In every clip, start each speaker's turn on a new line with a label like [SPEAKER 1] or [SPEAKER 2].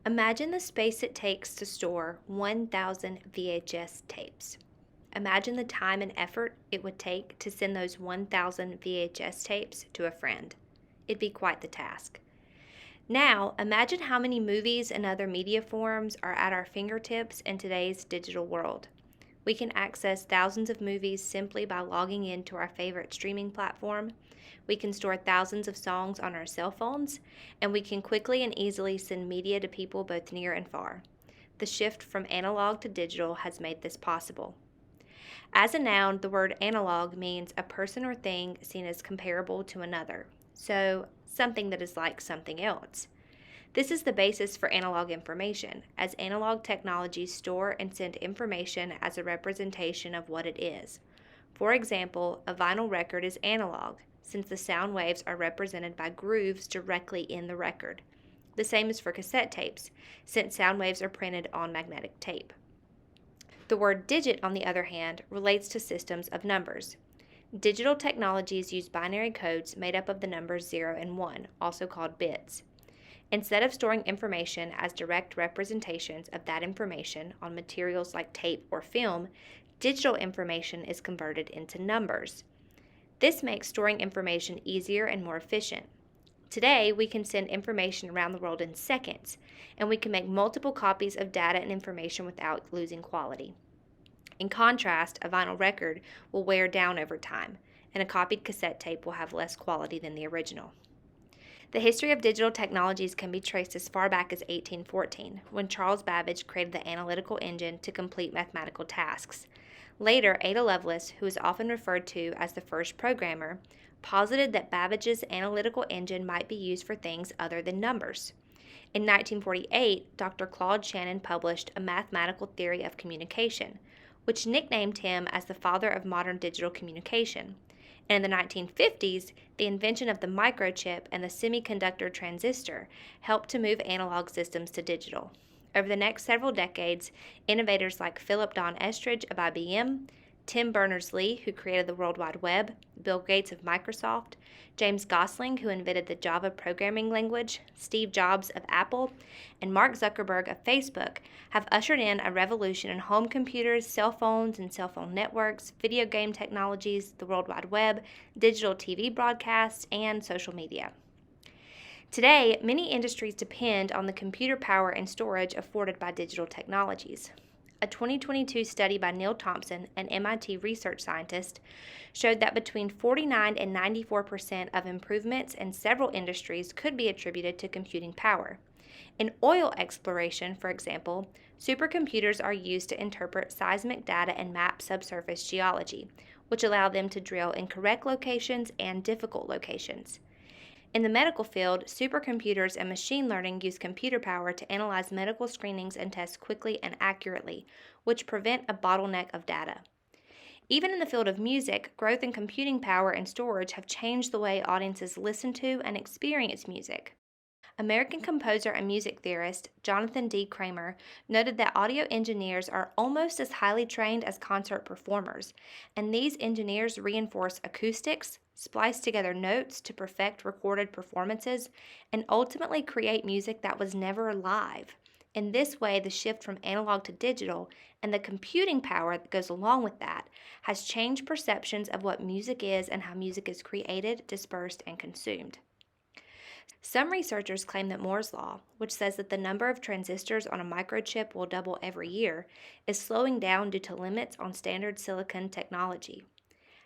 [SPEAKER 1] Imagine the space it takes to store 1,000 VHS tapes. Imagine the time and effort it would take to send those 1,000 VHS tapes to a friend. It'd be quite the task. Now, imagine how many movies and other media forms are at our fingertips in today's digital world. We can access thousands of movies simply by logging into our favorite streaming platform. We can store thousands of songs on our cell phones, and we can quickly and easily send media to people both near and far. The shift from analog to digital has made this possible. As a noun, the word analog means a person or thing seen as comparable to another, so something that is like something else. This is the basis for analog information, as analog technologies store and send information as a representation of what it is. For example, a vinyl record is analog, since the sound waves are represented by grooves directly in the record. The same is for cassette tapes, since sound waves are printed on magnetic tape. The word digit, on the other hand, relates to systems of numbers. Digital technologies use binary codes made up of the numbers 0 and 1, also called bits. Instead of storing information as direct representations of that information on materials like tape or film, digital information is converted into numbers. This makes storing information easier and more efficient. Today, we can send information around the world in seconds, and we can make multiple copies of data and information without losing quality. In contrast, a vinyl record will wear down over time, and a copied cassette tape will have less quality than the original. The history of digital technologies can be traced as far back as 1814, when Charles Babbage created the analytical engine to complete mathematical tasks. Later, Ada Lovelace, who is often referred to as the first programmer, posited that Babbage's analytical engine might be used for things other than numbers. In 1948, Dr. Claude Shannon published A Mathematical Theory of Communication, which nicknamed him as the father of modern digital communication. And in the 1950s, the invention of the microchip and the semiconductor transistor helped to move analog systems to digital. Over the next several decades, innovators like Philip Don Estridge of IBM, Tim Berners-Lee, who created the World Wide Web, Bill Gates of Microsoft, James Gosling, who invented the Java programming language, Steve Jobs of Apple, and Mark Zuckerberg of Facebook, have ushered in a revolution in home computers, cell phones and cell phone networks, video game technologies, the World Wide Web, digital TV broadcasts, and social media. Today, many industries depend on the computer power and storage afforded by digital technologies. A 2022 study by Neil Thompson, an MIT research scientist, showed that between 49 and 94% of improvements in several industries could be attributed to computing power. In oil exploration, for example, supercomputers are used to interpret seismic data and map subsurface geology, which allow them to drill in correct locations and difficult locations. In the medical field, supercomputers and machine learning use computer power to analyze medical screenings and tests quickly and accurately, which prevent a bottleneck of data. Even in the field of music, growth in computing power and storage have changed the way audiences listen to and experience music. American composer and music theorist Jonathan D. Kramer noted that audio engineers are almost as highly trained as concert performers, and these engineers reinforce acoustics, splice together notes to perfect recorded performances, and ultimately create music that was never live. In this way, the shift from analog to digital and the computing power that goes along with that has changed perceptions of what music is and how music is created, dispersed, and consumed. Some researchers claim that Moore's Law, which says that the number of transistors on a microchip will double every year, is slowing down due to limits on standard silicon technology.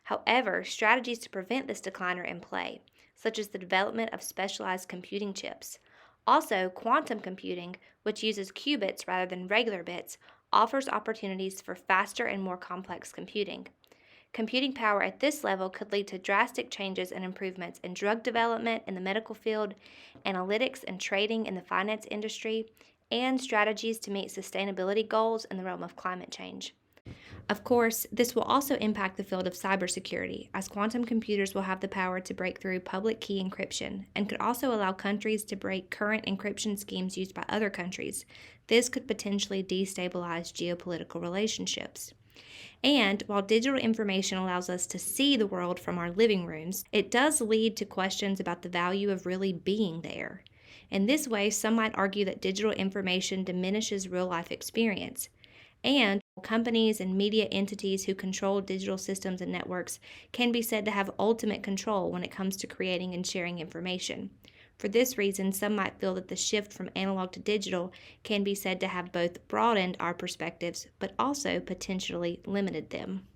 [SPEAKER 1] However, strategies to prevent this decline are in play, such as the development of specialized computing chips. Also, quantum computing, which uses qubits rather than regular bits, offers opportunities for faster and more complex computing. Computing power at this level could lead to drastic changes and improvements in drug development in the medical field, analytics and trading in the finance industry, and strategies to meet sustainability goals in the realm of climate change. Of course, this will also impact the field of cybersecurity, as quantum computers will have the power to break through public key encryption and could also allow countries to break current encryption schemes used by other countries. This could potentially destabilize geopolitical relationships. And while digital information allows us to see the world from our living rooms, it does lead to questions about the value of really being there. In this way, some might argue that digital information diminishes real life experience. And companies and media entities who control digital systems and networks can be said to have ultimate control when it comes to creating and sharing information. For this reason, some might feel that the shift from analog to digital can be said to have both broadened our perspectives but also potentially limited them.